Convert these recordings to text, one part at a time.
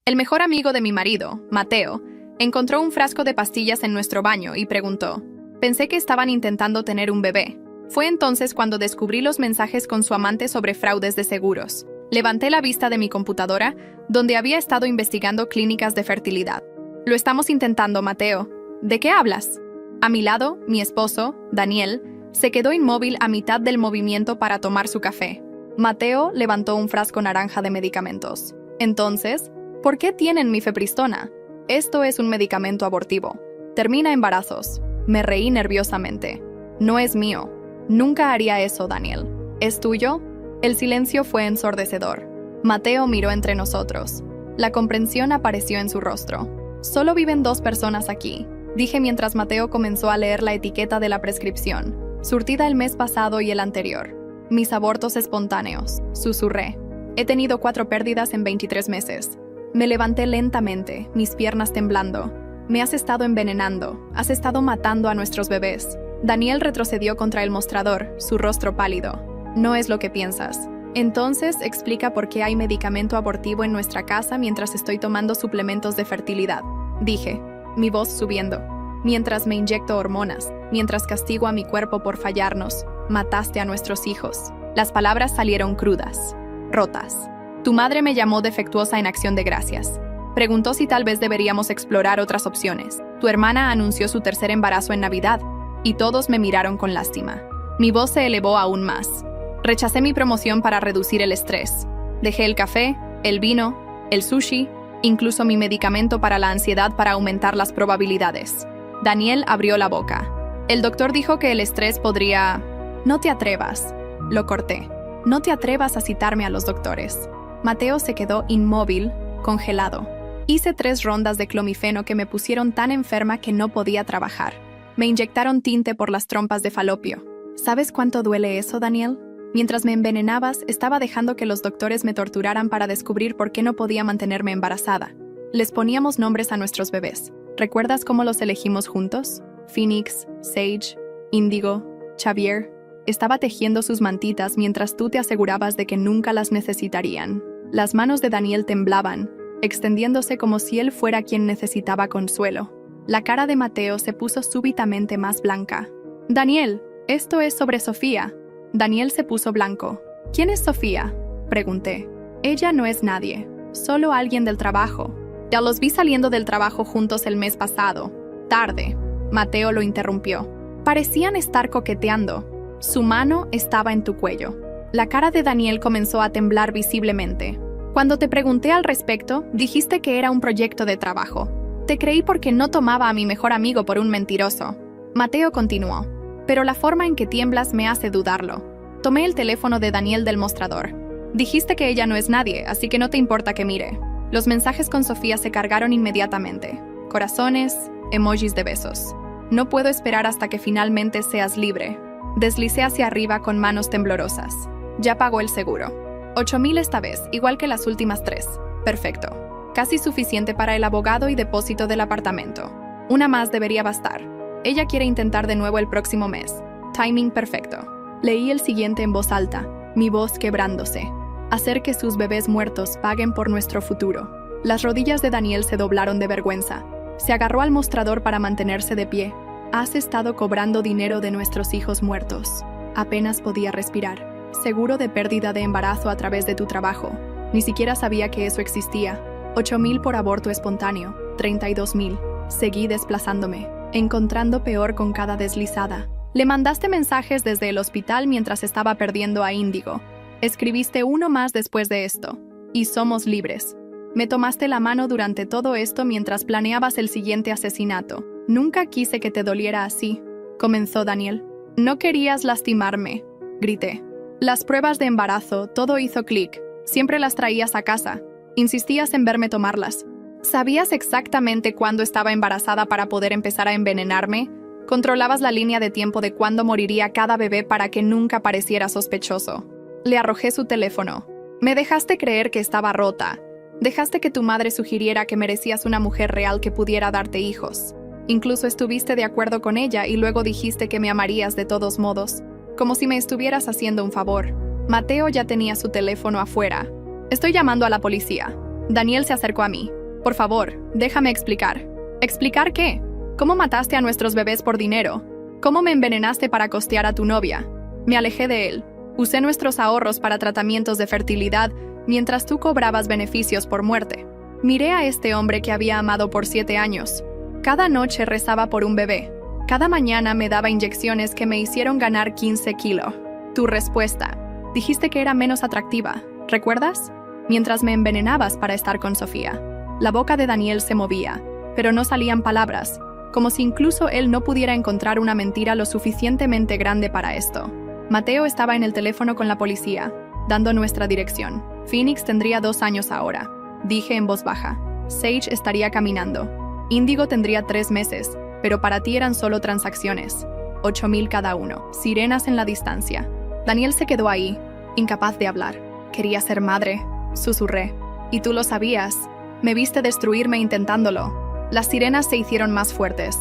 El mejor amigo de mi marido, Mateo, encontró un frasco de pastillas en nuestro baño y preguntó: «Pensé que estaban intentando tener un bebé». Fue entonces cuando descubrí los mensajes con su amante sobre fraudes de seguros. Levanté la vista de mi computadora, donde había estado investigando clínicas de fertilidad. «Lo estamos intentando, Mateo. ¿De qué hablas?». A mi lado, mi esposo, Daniel, se quedó inmóvil a mitad del movimiento para tomar su café. Mateo levantó un frasco naranja de medicamentos. «Entonces, ¿por qué tienen mifepristona? Esto es un medicamento abortivo. Termina embarazos». Me reí nerviosamente. «No es mío. Nunca haría eso, Daniel. ¿Es tuyo?». El silencio fue ensordecedor. Mateo miró entre nosotros. La comprensión apareció en su rostro. «Solo viven 2 personas aquí», dije mientras Mateo comenzó a leer la etiqueta de la prescripción, surtida el mes pasado y el anterior. «Mis abortos espontáneos», susurré. «He tenido 4 pérdidas en 23 meses». Me levanté lentamente, mis piernas temblando. «Me has estado envenenando, has estado matando a nuestros bebés». Daniel retrocedió contra el mostrador, su rostro pálido. «No es lo que piensas». «Entonces explica por qué hay medicamento abortivo en nuestra casa mientras estoy tomando suplementos de fertilidad», dije, mi voz subiendo. «Mientras me inyecto hormonas, mientras castigo a mi cuerpo por fallarnos, mataste a nuestros hijos». Las palabras salieron crudas, rotas. «Tu madre me llamó defectuosa en acción de gracias. Preguntó si tal vez deberíamos explorar otras opciones. Tu hermana anunció su tercer embarazo en Navidad, y todos me miraron con lástima». Mi voz se elevó aún más. «Rechacé mi promoción para reducir el estrés. Dejé el café, el vino, el sushi, incluso mi medicamento para la ansiedad para aumentar las probabilidades». Daniel abrió la boca. «El doctor dijo que el estrés podría...». «No te atrevas», lo corté. «No te atrevas a citarme a los doctores». Mateo se quedó inmóvil, congelado. Hice 3 rondas de clomifeno que me pusieron tan enferma que no podía trabajar. Me inyectaron tinte por las trompas de falopio. ¿Sabes cuánto duele eso, Daniel? Mientras me envenenabas, estaba dejando que los doctores me torturaran para descubrir por qué no podía mantenerme embarazada. Les poníamos nombres a nuestros bebés. ¿Recuerdas cómo los elegimos juntos? Phoenix, Sage, Índigo, Xavier. Estaba tejiendo sus mantitas mientras tú te asegurabas de que nunca las necesitarían. Las manos de Daniel temblaban, extendiéndose como si él fuera quien necesitaba consuelo. La cara de Mateo se puso súbitamente más blanca. «Daniel, esto es sobre Sofía». Daniel se puso blanco. «¿Quién es Sofía?», pregunté. «Ella no es nadie, solo alguien del trabajo. Ya los vi saliendo del trabajo juntos el mes pasado. Tarde». Mateo lo interrumpió. «Parecían estar coqueteando. Su mano estaba en tu cuello». La cara de Daniel comenzó a temblar visiblemente. «Cuando te pregunté al respecto, dijiste que era un proyecto de trabajo. Te creí porque no tomaba a mi mejor amigo por un mentiroso». Mateo continuó. «Pero la forma en que tiemblas me hace dudarlo». Tomé el teléfono de Daniel del mostrador. «Dijiste que ella no es nadie, así que no te importa que mire». Los mensajes con Sofía se cargaron inmediatamente. Corazones, emojis de besos. «No puedo esperar hasta que finalmente seas libre». Deslicé hacia arriba con manos temblorosas. «Ya pagó el seguro. 8,000 esta vez, igual que las últimas 3. Perfecto. Casi suficiente para el abogado y depósito del apartamento. Una más debería bastar. Ella quiere intentar de nuevo el próximo mes. Timing perfecto». Leí el siguiente en voz alta, mi voz quebrándose. «Hacer que sus bebés muertos paguen por nuestro futuro». Las rodillas de Daniel se doblaron de vergüenza. Se agarró al mostrador para mantenerse de pie. «Has estado cobrando dinero de nuestros hijos muertos». Apenas podía respirar. «Seguro de pérdida de embarazo a través de tu trabajo». Ni siquiera sabía que eso existía. 8,000 por aborto espontáneo. 32,000. Seguí desplazándome, encontrando peor con cada deslizada. «Le mandaste mensajes desde el hospital mientras estaba perdiendo a Índigo. Escribiste uno más después de esto. Y somos libres. Me tomaste la mano durante todo esto mientras planeabas el siguiente asesinato. Nunca quise que te doliera así», comenzó Daniel. «No querías lastimarme», grité. «Las pruebas de embarazo, todo hizo clic. Siempre las traías a casa. Insistías en verme tomarlas. ¿Sabías exactamente cuándo estaba embarazada para poder empezar a envenenarme? Controlabas la línea de tiempo de cuándo moriría cada bebé para que nunca pareciera sospechoso». Le arrojé su teléfono. «Me dejaste creer que estaba rota. Dejaste que tu madre sugiriera que merecías una mujer real que pudiera darte hijos. Incluso estuviste de acuerdo con ella y luego dijiste que me amarías de todos modos, como si me estuvieras haciendo un favor». Mateo ya tenía su teléfono afuera. «Estoy llamando a la policía». Daniel se acercó a mí. Por favor, déjame explicar. ¿Explicar qué? ¿Cómo mataste a nuestros bebés por dinero? ¿Cómo me envenenaste para costear a tu novia? Me alejé de él. Usé nuestros ahorros para tratamientos de fertilidad mientras tú cobrabas beneficios por muerte. Miré a este hombre que había amado por 7 años. Cada noche rezaba por un bebé. Cada mañana me daba inyecciones que me hicieron ganar 15 kilos. Tu respuesta. Dijiste que era menos atractiva. ¿Recuerdas? Mientras me envenenabas para estar con Sofía. La boca de Daniel se movía, pero no salían palabras, como si incluso él no pudiera encontrar una mentira lo suficientemente grande para esto. Mateo estaba en el teléfono con la policía, dando nuestra dirección. Phoenix tendría 2 años ahora, dije en voz baja. Sage estaría caminando. Índigo tendría 3 meses, pero para ti eran solo transacciones. 8,000 cada uno. Sirenas en la distancia. Daniel se quedó ahí, incapaz de hablar. Quería ser madre, susurré. Y tú lo sabías. Me viste destruirme intentándolo. Las sirenas se hicieron más fuertes.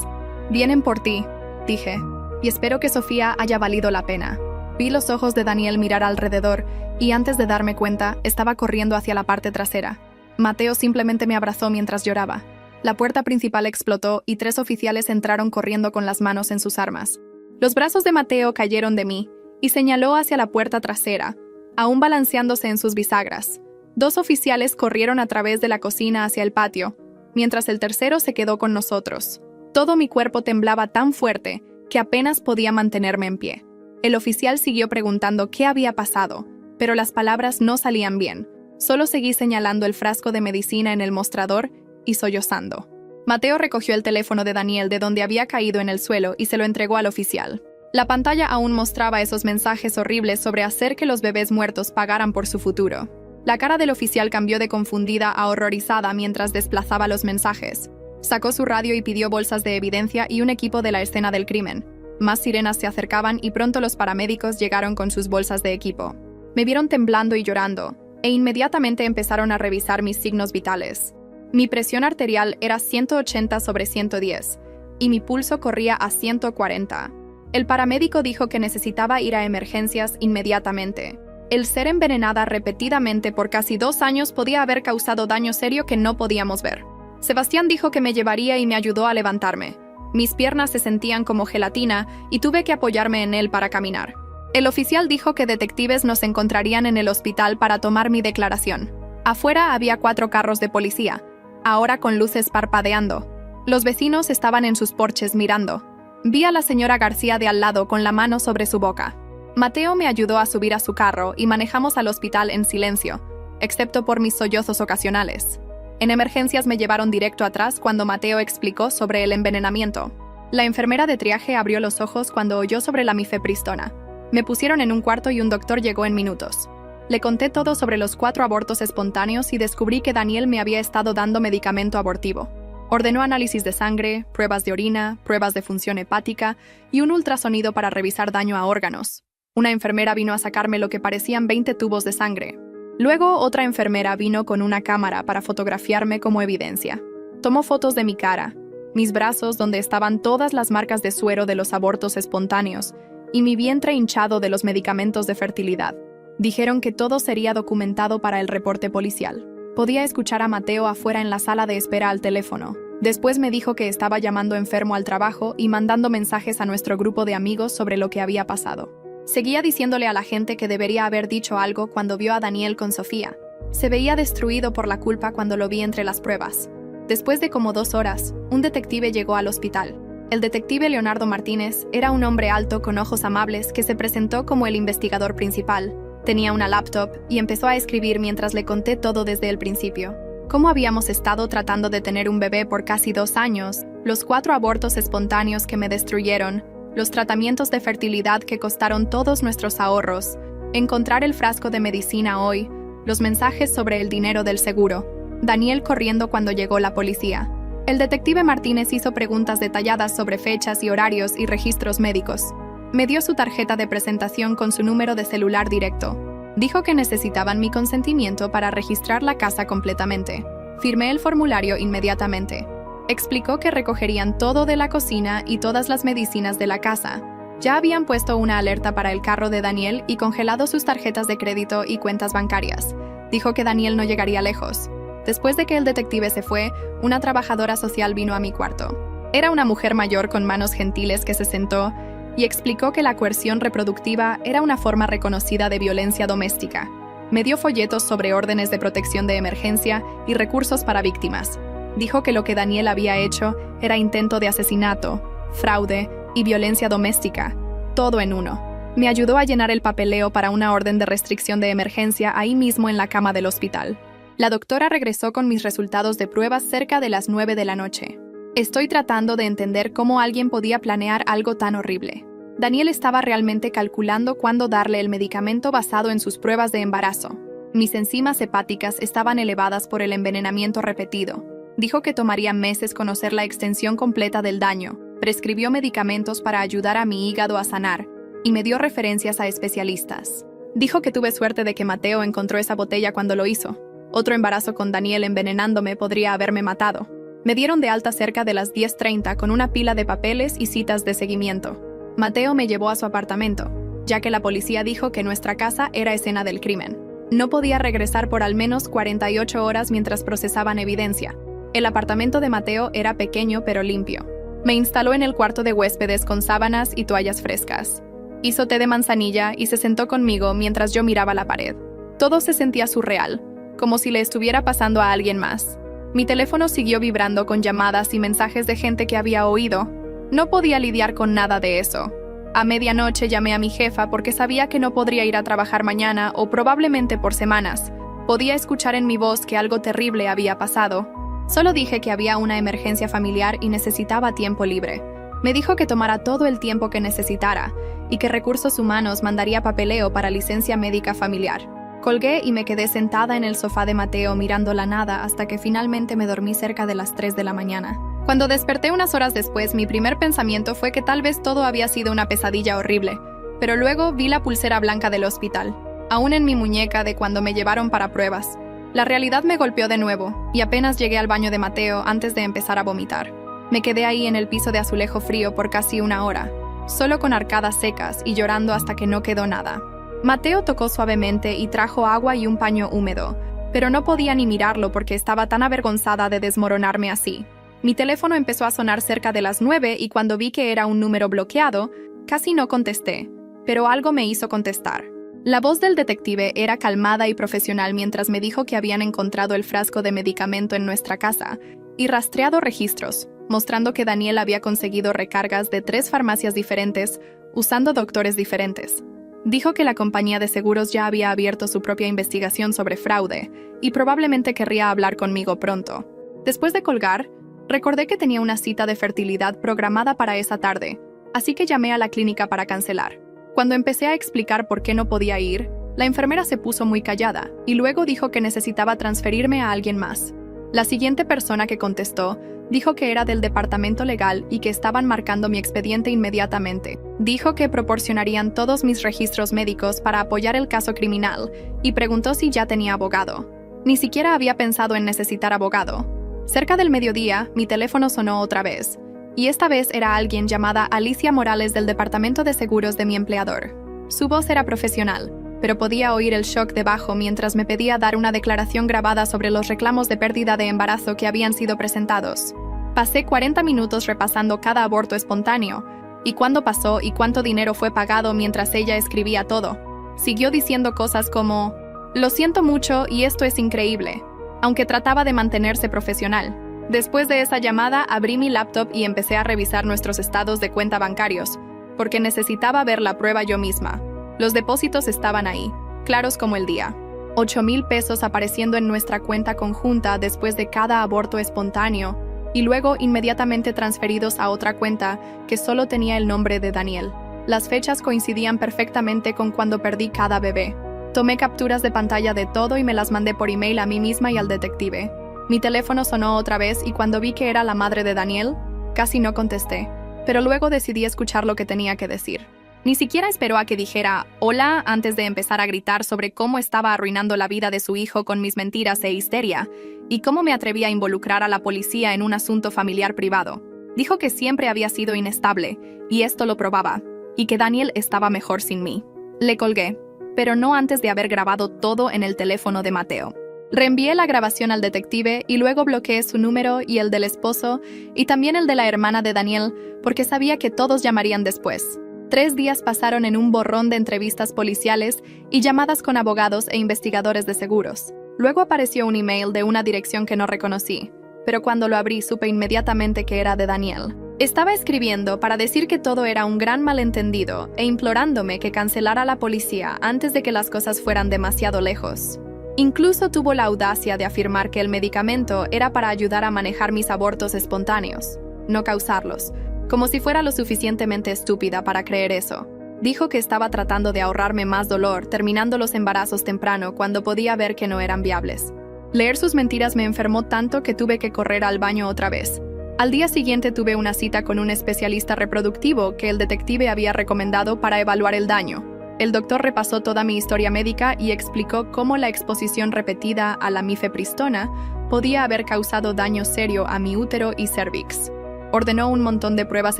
Vienen por ti, dije, y espero que Sofía haya valido la pena. Vi los ojos de Daniel mirar alrededor y antes de darme cuenta, estaba corriendo hacia la parte trasera. Mateo simplemente me abrazó mientras lloraba. La puerta principal explotó y 3 oficiales entraron corriendo con las manos en sus armas. Los brazos de Mateo cayeron de mí y señaló hacia la puerta trasera, aún balanceándose en sus bisagras. 2 oficiales corrieron a través de la cocina hacia el patio, mientras el tercero se quedó con nosotros. Todo mi cuerpo temblaba tan fuerte que apenas podía mantenerme en pie. El oficial siguió preguntando qué había pasado, pero las palabras no salían bien. Solo seguí señalando el frasco de medicina en el mostrador y sollozando. Mateo recogió el teléfono de Daniel de donde había caído en el suelo y se lo entregó al oficial. La pantalla aún mostraba esos mensajes horribles sobre hacer que los bebés muertos pagaran por su futuro. La cara del oficial cambió de confundida a horrorizada mientras desplazaba los mensajes. Sacó su radio y pidió bolsas de evidencia y un equipo de la escena del crimen. Más sirenas se acercaban y pronto los paramédicos llegaron con sus bolsas de equipo. Me vieron temblando y llorando, e inmediatamente empezaron a revisar mis signos vitales. Mi presión arterial era 180/110, y mi pulso corría a 140. El paramédico dijo que necesitaba ir a emergencias inmediatamente. El ser envenenada repetidamente por casi 2 años podía haber causado daño serio que no podíamos ver. Sebastián dijo que me llevaría y me ayudó a levantarme. Mis piernas se sentían como gelatina y tuve que apoyarme en él para caminar. El oficial dijo que detectives nos encontrarían en el hospital para tomar mi declaración. Afuera había 4 carros de policía, ahora con luces parpadeando. Los vecinos estaban en sus porches mirando. Vi a la señora García de al lado con la mano sobre su boca. Mateo me ayudó a subir a su carro y manejamos al hospital en silencio, excepto por mis sollozos ocasionales. En emergencias me llevaron directo atrás cuando Mateo explicó sobre el envenenamiento. La enfermera de triaje abrió los ojos cuando oyó sobre la mifepristona. Me pusieron en un cuarto y un doctor llegó en minutos. Le conté todo sobre los 4 abortos espontáneos y descubrí que Daniel me había estado dando medicamento abortivo. Ordenó análisis de sangre, pruebas de orina, pruebas de función hepática y un ultrasonido para revisar daño a órganos. Una enfermera vino a sacarme lo que parecían 20 tubos de sangre. Luego, otra enfermera vino con una cámara para fotografiarme como evidencia. Tomó fotos de mi cara, mis brazos donde estaban todas las marcas de suero de los abortos espontáneos y mi vientre hinchado de los medicamentos de fertilidad. Dijeron que todo sería documentado para el reporte policial. Podía escuchar a Mateo afuera en la sala de espera al teléfono. Después me dijo que estaba llamando enfermo al trabajo y mandando mensajes a nuestro grupo de amigos sobre lo que había pasado. Seguía diciéndole a la gente que debería haber dicho algo cuando vio a Daniel con Sofía. Se veía destruido por la culpa cuando lo vi entre las pruebas. Después de como 2 horas, un detective llegó al hospital. El detective Leonardo Martínez era un hombre alto con ojos amables que se presentó como el investigador principal. Tenía una laptop y empezó a escribir mientras le conté todo desde el principio. Cómo habíamos estado tratando de tener un bebé por casi 2 años, los 4 abortos espontáneos que me destruyeron, los tratamientos de fertilidad que costaron todos nuestros ahorros, encontrar el frasco de medicina hoy, los mensajes sobre el dinero del seguro, Daniel corriendo cuando llegó la policía. El detective Martínez hizo preguntas detalladas sobre fechas y horarios y registros médicos. Me dio su tarjeta de presentación con su número de celular directo. Dijo que necesitaban mi consentimiento para registrar la casa completamente. Firmé el formulario inmediatamente. Explicó que recogerían todo de la cocina y todas las medicinas de la casa. Ya habían puesto una alerta para el carro de Daniel y congelado sus tarjetas de crédito y cuentas bancarias. Dijo que Daniel no llegaría lejos. Después de que el detective se fue, una trabajadora social vino a mi cuarto. Era una mujer mayor con manos gentiles que se sentó y explicó que la coerción reproductiva era una forma reconocida de violencia doméstica. Me dio folletos sobre órdenes de protección de emergencia y recursos para víctimas. Dijo que lo que Daniel había hecho era intento de asesinato, fraude y violencia doméstica, todo en uno. Me ayudó a llenar el papeleo para una orden de restricción de emergencia ahí mismo en la cama del hospital. La doctora regresó con mis resultados de pruebas cerca de las 9 de la noche. Estoy tratando de entender cómo alguien podía planear algo tan horrible. Daniel estaba realmente calculando cuándo darle el medicamento basado en sus pruebas de embarazo. Mis enzimas hepáticas estaban elevadas por el envenenamiento repetido. Dijo que tomaría meses conocer la extensión completa del daño. Prescribió medicamentos para ayudar a mi hígado a sanar y me dio referencias a especialistas. Dijo que tuve suerte de que Mateo encontró esa botella cuando lo hizo. Otro embarazo con Daniel envenenándome podría haberme matado. Me dieron de alta cerca de las 10:30 con una pila de papeles y citas de seguimiento. Mateo me llevó a su apartamento, ya que la policía dijo que nuestra casa era escena del crimen. No podía regresar por al menos 48 horas mientras procesaban evidencia. El apartamento de Mateo era pequeño pero limpio. Me instaló en el cuarto de huéspedes con sábanas y toallas frescas. Hizo té de manzanilla y se sentó conmigo mientras yo miraba la pared. Todo se sentía surreal, como si le estuviera pasando a alguien más. Mi teléfono siguió vibrando con llamadas y mensajes de gente que había oído. No podía lidiar con nada de eso. A medianoche llamé a mi jefa porque sabía que no podría ir a trabajar mañana o probablemente por semanas. Podía escuchar en mi voz que algo terrible había pasado. Solo dije que había una emergencia familiar y necesitaba tiempo libre. Me dijo que tomara todo el tiempo que necesitara y que Recursos Humanos mandaría papeleo para licencia médica familiar. Colgué y me quedé sentada en el sofá de Mateo mirando la nada hasta que finalmente me dormí cerca de las 3 de la mañana. Cuando desperté unas horas después, mi primer pensamiento fue que tal vez todo había sido una pesadilla horrible, pero luego vi la pulsera blanca del hospital, aún en mi muñeca de cuando me llevaron para pruebas. La realidad me golpeó de nuevo, y apenas llegué al baño de Mateo antes de empezar a vomitar. Me quedé ahí en el piso de azulejo frío por casi una hora, solo con arcadas secas y llorando hasta que no quedó nada. Mateo tocó suavemente y trajo agua y un paño húmedo, pero no podía ni mirarlo porque estaba tan avergonzada de desmoronarme así. Mi teléfono empezó a sonar cerca de las 9 y cuando vi que era un número bloqueado, casi no contesté, pero algo me hizo contestar. La voz del detective era calmada y profesional mientras me dijo que habían encontrado el frasco de medicamento en nuestra casa y rastreado registros, mostrando que Daniel había conseguido recargas de 3 farmacias diferentes usando doctores diferentes. Dijo que la compañía de seguros ya había abierto su propia investigación sobre fraude y probablemente querría hablar conmigo pronto. Después de colgar, recordé que tenía una cita de fertilidad programada para esa tarde, así que llamé a la clínica para cancelar. Cuando empecé a explicar por qué no podía ir, la enfermera se puso muy callada y luego dijo que necesitaba transferirme a alguien más. La siguiente persona que contestó dijo que era del departamento legal y que estaban marcando mi expediente inmediatamente. Dijo que proporcionarían todos mis registros médicos para apoyar el caso criminal y preguntó si ya tenía abogado. Ni siquiera había pensado en necesitar abogado. Cerca del mediodía, mi teléfono sonó otra vez, y esta vez era alguien llamada Alicia Morales del departamento de seguros de mi empleador. Su voz era profesional, pero podía oír el shock debajo mientras me pedía dar una declaración grabada sobre los reclamos de pérdida de embarazo que habían sido presentados. Pasé 40 minutos repasando cada aborto espontáneo, y cuándo pasó y cuánto dinero fue pagado mientras ella escribía todo. Siguió diciendo cosas como, «Lo siento mucho y esto es increíble», aunque trataba de mantenerse profesional. Después de esa llamada, abrí mi laptop y empecé a revisar nuestros estados de cuenta bancarios, porque necesitaba ver la prueba yo misma. Los depósitos estaban ahí, claros como el día. 8,000 pesos apareciendo en nuestra cuenta conjunta después de cada aborto espontáneo, y luego inmediatamente transferidos a otra cuenta que solo tenía el nombre de Daniel. Las fechas coincidían perfectamente con cuando perdí cada bebé. Tomé capturas de pantalla de todo y me las mandé por email a mí misma y al detective. Mi teléfono sonó otra vez y cuando vi que era la madre de Daniel, casi no contesté, pero luego decidí escuchar lo que tenía que decir. Ni siquiera esperó a que dijera «hola» antes de empezar a gritar sobre cómo estaba arruinando la vida de su hijo con mis mentiras e histeria, y cómo me atrevía a involucrar a la policía en un asunto familiar privado. Dijo que siempre había sido inestable, y esto lo probaba, y que Daniel estaba mejor sin mí. Le colgué, pero no antes de haber grabado todo en el teléfono de Mateo. Reenvié la grabación al detective y luego bloqueé su número y el del esposo y también el de la hermana de Daniel porque sabía que todos llamarían después. 3 días pasaron en un borrón de entrevistas policiales y llamadas con abogados e investigadores de seguros. Luego apareció un email de una dirección que no reconocí, pero cuando lo abrí supe inmediatamente que era de Daniel. Estaba escribiendo para decir que todo era un gran malentendido e implorándome que cancelara la policía antes de que las cosas fueran demasiado lejos. Incluso tuvo la audacia de afirmar que el medicamento era para ayudar a manejar mis abortos espontáneos, no causarlos, como si fuera lo suficientemente estúpida para creer eso. Dijo que estaba tratando de ahorrarme más dolor terminando los embarazos temprano cuando podía ver que no eran viables. Leer sus mentiras me enfermó tanto que tuve que correr al baño otra vez. Al día siguiente tuve una cita con un especialista reproductivo que el detective había recomendado para evaluar el daño. El doctor repasó toda mi historia médica y explicó cómo la exposición repetida a la mifepristona podía haber causado daño serio a mi útero y cervix. Ordenó un montón de pruebas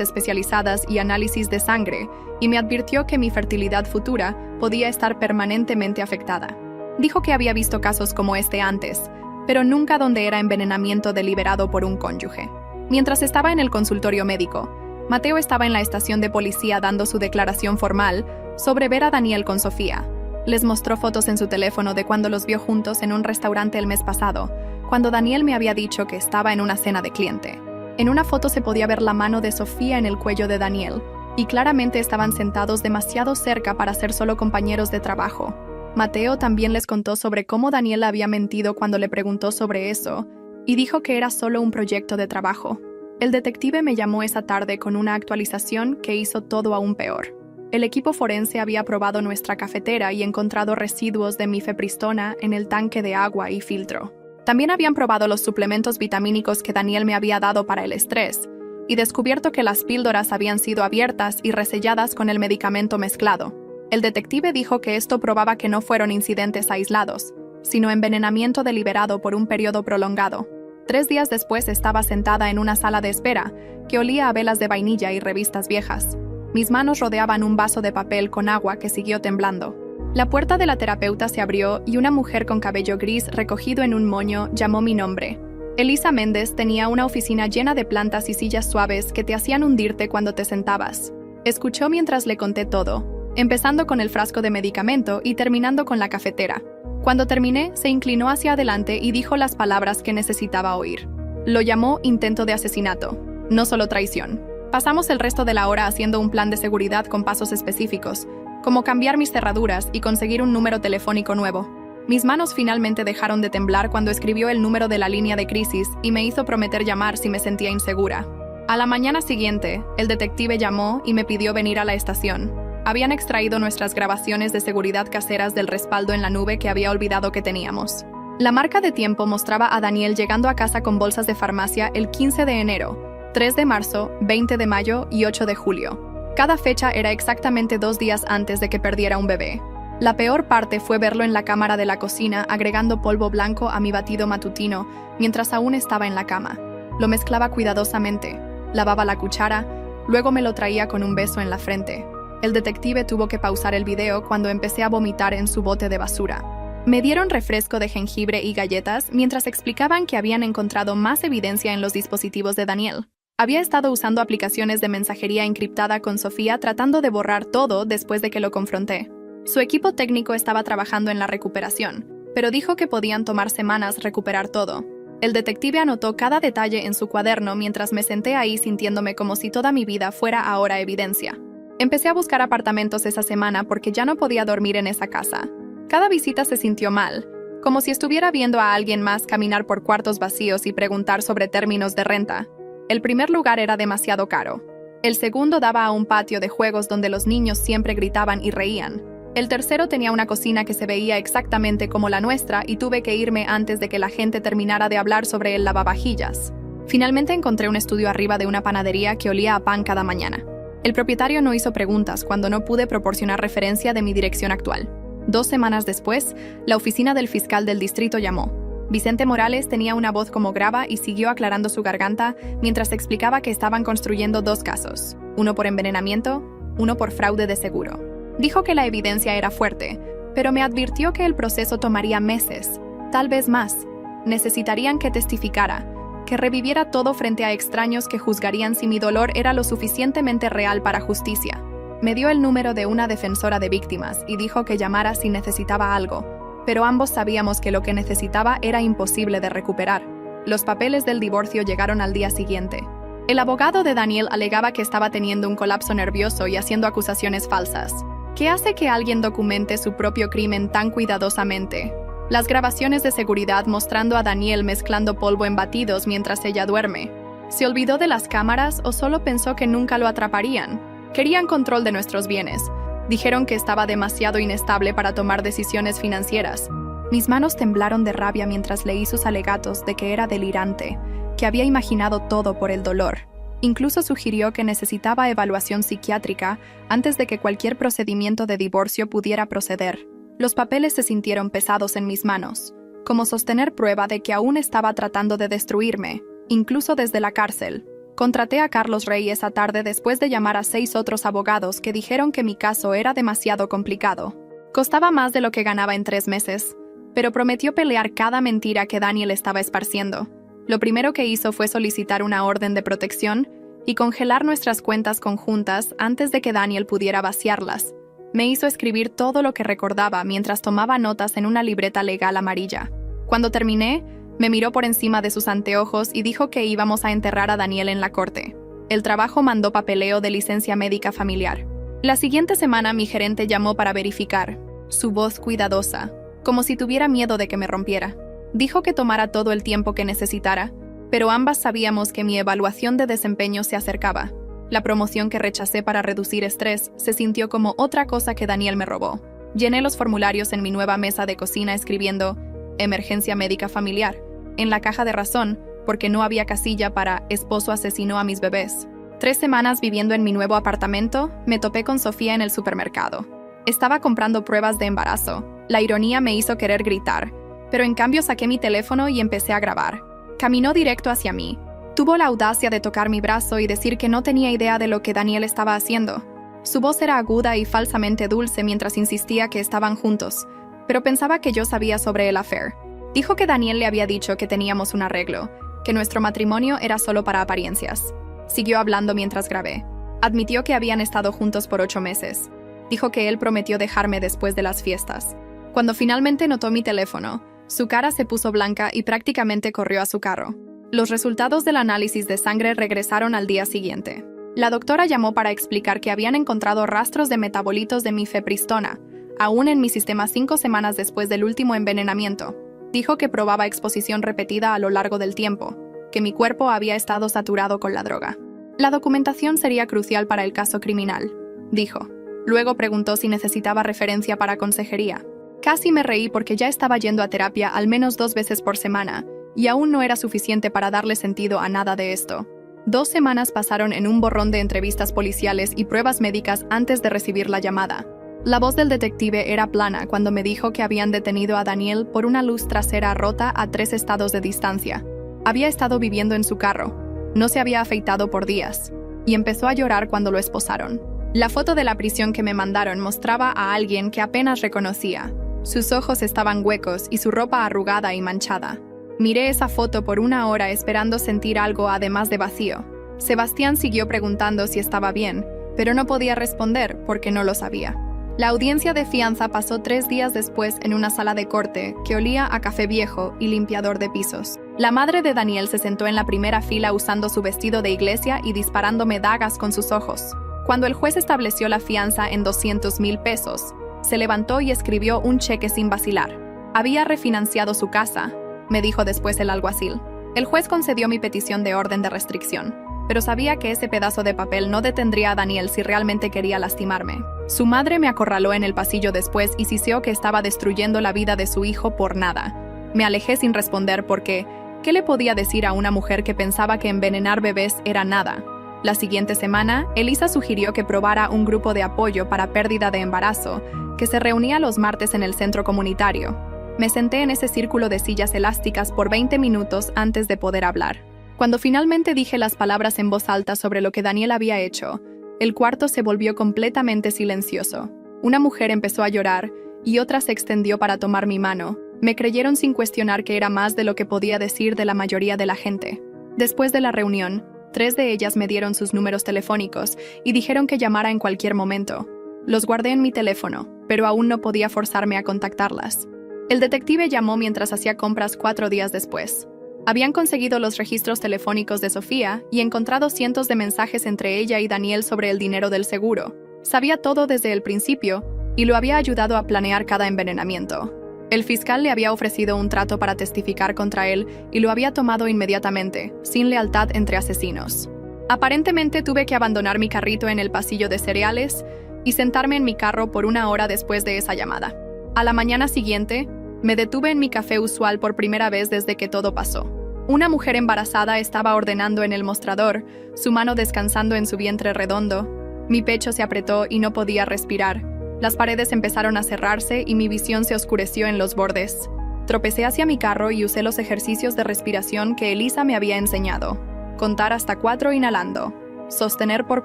especializadas y análisis de sangre, y me advirtió que mi fertilidad futura podía estar permanentemente afectada. Dijo que había visto casos como este antes, pero nunca donde era envenenamiento deliberado por un cónyuge. Mientras estaba en el consultorio médico, Mateo estaba en la estación de policía dando su declaración formal sobre ver a Daniel con Sofía. Les mostró fotos en su teléfono de cuando los vio juntos en un restaurante el mes pasado, cuando Daniel me había dicho que estaba en una cena de cliente. En una foto se podía ver la mano de Sofía en el cuello de Daniel, y claramente estaban sentados demasiado cerca para ser solo compañeros de trabajo. Mateo también les contó sobre cómo Daniel había mentido cuando le preguntó sobre eso, y dijo que era solo un proyecto de trabajo. El detective me llamó esa tarde con una actualización que hizo todo aún peor. El equipo forense había probado nuestra cafetera y encontrado residuos de mifepristona en el tanque de agua y filtro. También habían probado los suplementos vitamínicos que Daniel me había dado para el estrés, y descubierto que las píldoras habían sido abiertas y reselladas con el medicamento mezclado. El detective dijo que esto probaba que no fueron incidentes aislados, sino envenenamiento deliberado por un periodo prolongado. 3 días después estaba sentada en una sala de espera, que olía a velas de vainilla y revistas viejas. Mis manos rodeaban un vaso de papel con agua que siguió temblando. La puerta de la terapeuta se abrió y una mujer con cabello gris recogido en un moño llamó mi nombre. Elisa Méndez tenía una oficina llena de plantas y sillas suaves que te hacían hundirte cuando te sentabas. Escuchó mientras le conté todo, empezando con el frasco de medicamento y terminando con la cafetera. Cuando terminé, se inclinó hacia adelante y dijo las palabras que necesitaba oír. Lo llamó intento de asesinato, no solo traición. Pasamos el resto de la hora haciendo un plan de seguridad con pasos específicos, como cambiar mis cerraduras y conseguir un número telefónico nuevo. Mis manos finalmente dejaron de temblar cuando escribió el número de la línea de crisis y me hizo prometer llamar si me sentía insegura. A la mañana siguiente, el detective llamó y me pidió venir a la estación. Habían extraído nuestras grabaciones de seguridad caseras del respaldo en la nube que había olvidado que teníamos. La marca de tiempo mostraba a Daniel llegando a casa con bolsas de farmacia el 15 de enero, 3 de marzo, 20 de mayo y 8 de julio. Cada fecha era exactamente 2 días antes de que perdiera un bebé. La peor parte fue verlo en la cámara de la cocina agregando polvo blanco a mi batido matutino mientras aún estaba en la cama. Lo mezclaba cuidadosamente, lavaba la cuchara, luego me lo traía con un beso en la frente. El detective tuvo que pausar el video cuando empecé a vomitar en su bote de basura. Me dieron refresco de jengibre y galletas mientras explicaban que habían encontrado más evidencia en los dispositivos de Daniel. Había estado usando aplicaciones de mensajería encriptada con Sofía tratando de borrar todo después de que lo confronté. Su equipo técnico estaba trabajando en la recuperación, pero dijo que podían tomar semanas recuperar todo. El detective anotó cada detalle en su cuaderno mientras me senté ahí sintiéndome como si toda mi vida fuera ahora evidencia. Empecé a buscar apartamentos esa semana porque ya no podía dormir en esa casa. Cada visita se sintió mal, como si estuviera viendo a alguien más caminar por cuartos vacíos y preguntar sobre términos de renta. El primer lugar era demasiado caro. El segundo daba a un patio de juegos donde los niños siempre gritaban y reían. El tercero tenía una cocina que se veía exactamente como la nuestra y tuve que irme antes de que la gente terminara de hablar sobre el lavavajillas. Finalmente encontré un estudio arriba de una panadería que olía a pan cada mañana. El propietario no hizo preguntas cuando no pude proporcionar referencia de mi dirección actual. 2 semanas después, la oficina del fiscal del distrito llamó. Vicente Morales tenía una voz como grava y siguió aclarando su garganta mientras explicaba que estaban construyendo 2 casos, uno por envenenamiento, uno por fraude de seguro. Dijo que la evidencia era fuerte, pero me advirtió que el proceso tomaría meses. Tal vez más. Necesitarían que testificara, que reviviera todo frente a extraños que juzgarían si mi dolor era lo suficientemente real para justicia. Me dio el número de una defensora de víctimas y dijo que llamara si necesitaba algo, pero ambos sabíamos que lo que necesitaba era imposible de recuperar. Los papeles del divorcio llegaron al día siguiente. El abogado de Daniel alegaba que estaba teniendo un colapso nervioso y haciendo acusaciones falsas. ¿Qué hace que alguien documente su propio crimen tan cuidadosamente? Las grabaciones de seguridad mostrando a Daniel mezclando polvo en batidos mientras ella duerme. ¿Se olvidó de las cámaras o solo pensó que nunca lo atraparían? Querían control de nuestros bienes. Dijeron que estaba demasiado inestable para tomar decisiones financieras. Mis manos temblaron de rabia mientras leí sus alegatos de que era delirante, que había imaginado todo por el dolor. Incluso sugirió que necesitaba evaluación psiquiátrica antes de que cualquier procedimiento de divorcio pudiera proceder. Los papeles se sintieron pesados en mis manos, como sostener prueba de que aún estaba tratando de destruirme, incluso desde la cárcel. Contraté a Carlos Rey esa tarde después de llamar a 6 otros abogados que dijeron que mi caso era demasiado complicado. Costaba más de lo que ganaba en 3 meses, pero prometió pelear cada mentira que Daniel estaba esparciendo. Lo primero que hizo fue solicitar una orden de protección y congelar nuestras cuentas conjuntas antes de que Daniel pudiera vaciarlas. Me hizo escribir todo lo que recordaba mientras tomaba notas en una libreta legal amarilla. Cuando terminé, me miró por encima de sus anteojos y dijo que íbamos a enterrar a Daniel en la corte. El trabajo mandó papeleo de licencia médica familiar. La siguiente semana mi gerente llamó para verificar. Su voz cuidadosa, como si tuviera miedo de que me rompiera. Dijo que tomara todo el tiempo que necesitara, pero ambas sabíamos que mi evaluación de desempeño se acercaba. La promoción que rechacé para reducir estrés se sintió como otra cosa que Daniel me robó. Llené los formularios en mi nueva mesa de cocina escribiendo «Emergencia médica familiar» en la caja de razón, porque no había casilla para «Esposo asesinó a mis bebés». 3 semanas viviendo en mi nuevo apartamento, me topé con Sofía en el supermercado. Estaba comprando pruebas de embarazo. La ironía me hizo querer gritar, pero en cambio saqué mi teléfono y empecé a grabar. Caminó directo hacia mí. Tuvo la audacia de tocar mi brazo y decir que no tenía idea de lo que Daniel estaba haciendo. Su voz era aguda y falsamente dulce mientras insistía que estaban juntos, pero pensaba que yo sabía sobre el affair. Dijo que Daniel le había dicho que teníamos un arreglo, que nuestro matrimonio era solo para apariencias. Siguió hablando mientras grabé. Admitió que habían estado juntos por 8 meses. Dijo que él prometió dejarme después de las fiestas. Cuando finalmente notó mi teléfono, su cara se puso blanca y prácticamente corrió a su carro. Los resultados del análisis de sangre regresaron al día siguiente. La doctora llamó para explicar que habían encontrado rastros de metabolitos de mifepristona, aún en mi sistema 5 semanas después del último envenenamiento. Dijo que probaba exposición repetida a lo largo del tiempo, que mi cuerpo había estado saturado con la droga. La documentación sería crucial para el caso criminal, dijo. Luego preguntó si necesitaba referencia para consejería. Casi me reí porque ya estaba yendo a terapia al menos 2 veces por semana, y aún no era suficiente para darle sentido a nada de esto. 2 semanas pasaron en un borrón de entrevistas policiales y pruebas médicas antes de recibir la llamada. La voz del detective era plana cuando me dijo que habían detenido a Daniel por una luz trasera rota a 3 estados de distancia. Había estado viviendo en su carro, no se había afeitado por días, y empezó a llorar cuando lo esposaron. La foto de la prisión que me mandaron mostraba a alguien que apenas reconocía. Sus ojos estaban huecos y su ropa arrugada y manchada. Miré esa foto por 1 hora esperando sentir algo además de vacío. Sebastián siguió preguntando si estaba bien, pero no podía responder porque no lo sabía. La audiencia de fianza pasó 3 días después en una sala de corte que olía a café viejo y limpiador de pisos. La madre de Daniel se sentó en la primera fila usando su vestido de iglesia y disparándome dagas con sus ojos. Cuando el juez estableció la fianza en 200,000 pesos, se levantó y escribió un cheque sin vacilar. Había refinanciado su casa, me dijo después el alguacil. El juez concedió mi petición de orden de restricción, pero sabía que ese pedazo de papel no detendría a Daniel si realmente quería lastimarme. Su madre me acorraló en el pasillo después y siseó que estaba destruyendo la vida de su hijo por nada. Me alejé sin responder porque, ¿qué le podía decir a una mujer que pensaba que envenenar bebés era nada? La siguiente semana, Elisa sugirió que probara un grupo de apoyo para pérdida de embarazo, que se reunía los martes en el centro comunitario. Me senté en ese círculo de sillas elásticas por 20 minutos antes de poder hablar. Cuando finalmente dije las palabras en voz alta sobre lo que Daniel había hecho, el cuarto se volvió completamente silencioso. Una mujer empezó a llorar y otra se extendió para tomar mi mano, Me creyeron sin cuestionar que era más de lo que podía decir de la mayoría de la gente. Después de la reunión, 3 de ellas me dieron sus números telefónicos y dijeron que llamara en cualquier momento. Los guardé en mi teléfono, pero aún no podía forzarme a contactarlas. El detective llamó mientras hacía compras 4 días después. Habían conseguido los registros telefónicos de Sofía y encontrado cientos de mensajes entre ella y Daniel sobre el dinero del seguro. Sabía todo desde el principio y lo había ayudado a planear cada envenenamiento. El fiscal le había ofrecido un trato para testificar contra él y lo había tomado inmediatamente, sin lealtad entre asesinos. Aparentemente tuve que abandonar mi carrito en el pasillo de cereales y sentarme en mi carro por 1 hora después de esa llamada. A la mañana siguiente, me detuve en mi café usual por primera vez desde que todo pasó. Una mujer embarazada estaba ordenando en el mostrador, su mano descansando en su vientre redondo. Mi pecho se apretó y no podía respirar. Las paredes empezaron a cerrarse y mi visión se oscureció en los bordes. Tropecé hacia mi carro y usé los ejercicios de respiración que Elisa me había enseñado. Contar hasta 4 inhalando. Sostener por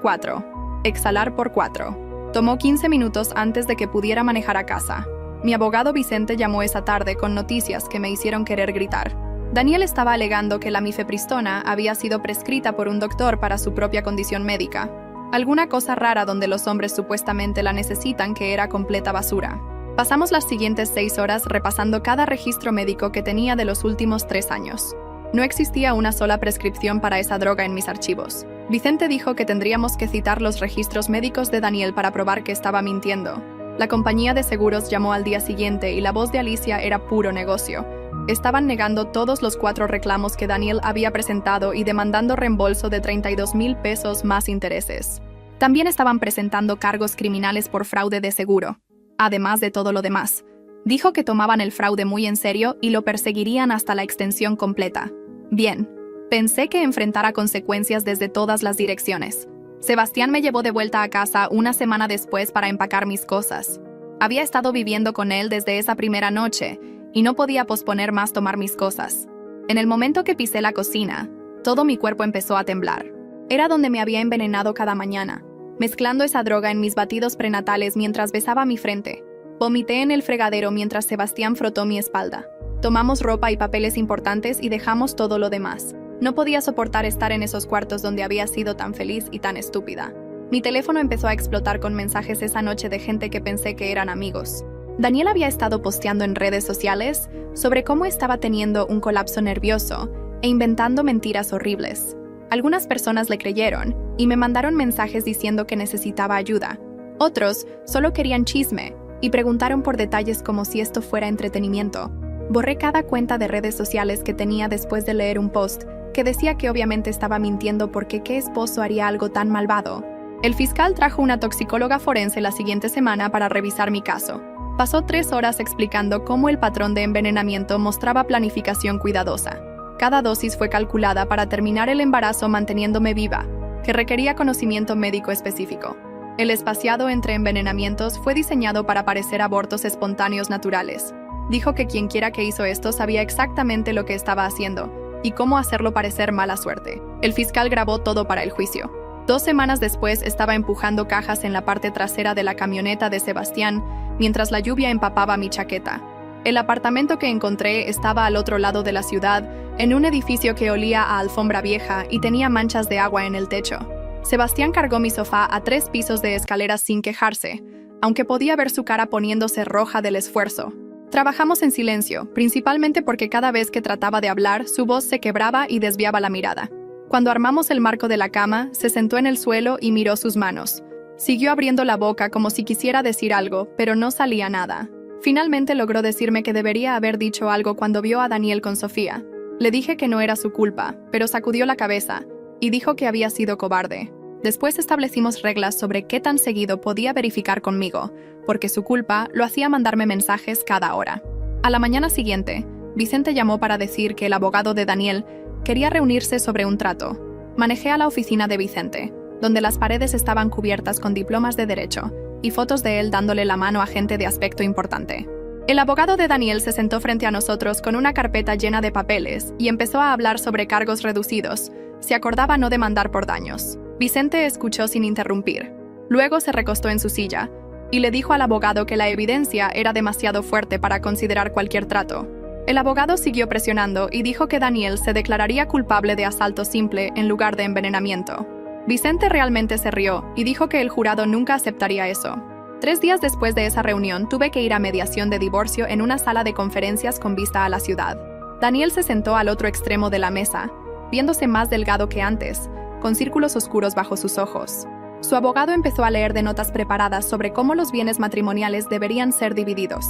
4. Exhalar por 4. Tomó 15 minutos antes de que pudiera manejar a casa. Mi abogado Vicente llamó esa tarde con noticias que me hicieron querer gritar. Daniel estaba alegando que la mifepristona había sido prescrita por un doctor para su propia condición médica. Alguna cosa rara donde los hombres supuestamente la necesitan que era completa basura. Pasamos las siguientes 6 horas repasando cada registro médico que tenía de los últimos 3 años. No existía una sola prescripción para esa droga en mis archivos. Vicente dijo que tendríamos que citar los registros médicos de Daniel para probar que estaba mintiendo. La compañía de seguros llamó al día siguiente y la voz de Alicia era puro negocio. Estaban negando todos los 4 reclamos que Daniel había presentado y demandando reembolso de 32,000 pesos más intereses. También estaban presentando cargos criminales por fraude de seguro, además de todo lo demás. Dijo que tomaban el fraude muy en serio y lo perseguirían hasta la extensión completa. Bien, pensé que enfrentara consecuencias desde todas las direcciones. Sebastián me llevó de vuelta a casa 1 semana después para empacar mis cosas. Había estado viviendo con él desde esa primera noche y no podía posponer más tomar mis cosas. En el momento que pisé la cocina, todo mi cuerpo empezó a temblar. Era donde me había envenenado cada mañana, mezclando esa droga en mis batidos prenatales mientras besaba mi frente. Vomité en el fregadero mientras Sebastián frotó mi espalda. Tomamos ropa y papeles importantes y dejamos todo lo demás. No podía soportar estar en esos cuartos donde había sido tan feliz y tan estúpida. Mi teléfono empezó a explotar con mensajes esa noche de gente que pensé que eran amigos. Daniel había estado posteando en redes sociales sobre cómo estaba teniendo un colapso nervioso e inventando mentiras horribles. Algunas personas le creyeron y me mandaron mensajes diciendo que necesitaba ayuda. Otros solo querían chisme y preguntaron por detalles como si esto fuera entretenimiento. Borré cada cuenta de redes sociales que tenía después de leer un post que decía que obviamente estaba mintiendo porque ¿qué esposo haría algo tan malvado? El fiscal trajo una toxicóloga forense la siguiente semana para revisar mi caso. Pasó 3 horas explicando cómo el patrón de envenenamiento mostraba planificación cuidadosa. Cada dosis fue calculada para terminar el embarazo manteniéndome viva, que requería conocimiento médico específico. El espaciado entre envenenamientos fue diseñado para parecer abortos espontáneos naturales. Dijo que quienquiera que hizo esto sabía exactamente lo que estaba haciendo y cómo hacerlo parecer mala suerte. El fiscal grabó todo para el juicio. 2 semanas después estaba empujando cajas en la parte trasera de la camioneta de Sebastián mientras la lluvia empapaba mi chaqueta. El apartamento que encontré estaba al otro lado de la ciudad, en un edificio que olía a alfombra vieja y tenía manchas de agua en el techo. Sebastián cargó mi sofá a 3 pisos de escaleras sin quejarse, aunque podía ver su cara poniéndose roja del esfuerzo. Trabajamos en silencio, principalmente porque cada vez que trataba de hablar, su voz se quebraba y desviaba la mirada. Cuando armamos el marco de la cama, se sentó en el suelo y miró sus manos. Siguió abriendo la boca como si quisiera decir algo, pero no salía nada. Finalmente logró decirme que debería haber dicho algo cuando vio a Daniel con Sofía. Le dije que no era su culpa, pero sacudió la cabeza y dijo que había sido cobarde. Después establecimos reglas sobre qué tan seguido podía verificar conmigo, porque su culpa lo hacía mandarme mensajes cada hora. A la mañana siguiente, Vicente llamó para decir que el abogado de Daniel quería reunirse sobre un trato. Manejé a la oficina de Vicente, donde las paredes estaban cubiertas con diplomas de derecho y fotos de él dándole la mano a gente de aspecto importante. El abogado de Daniel se sentó frente a nosotros con una carpeta llena de papeles y empezó a hablar sobre cargos reducidos, si acordaba no demandar por daños. Vicente escuchó sin interrumpir. Luego se recostó en su silla, y le dijo al abogado que la evidencia era demasiado fuerte para considerar cualquier trato. El abogado siguió presionando y dijo que Daniel se declararía culpable de asalto simple en lugar de envenenamiento. Vicente realmente se rió y dijo que el jurado nunca aceptaría eso. 3 días después de esa reunión, tuve que ir a mediación de divorcio en una sala de conferencias con vista a la ciudad. Daniel se sentó al otro extremo de la mesa, viéndose más delgado que antes, con círculos oscuros bajo sus ojos. Su abogado empezó a leer de notas preparadas sobre cómo los bienes matrimoniales deberían ser divididos.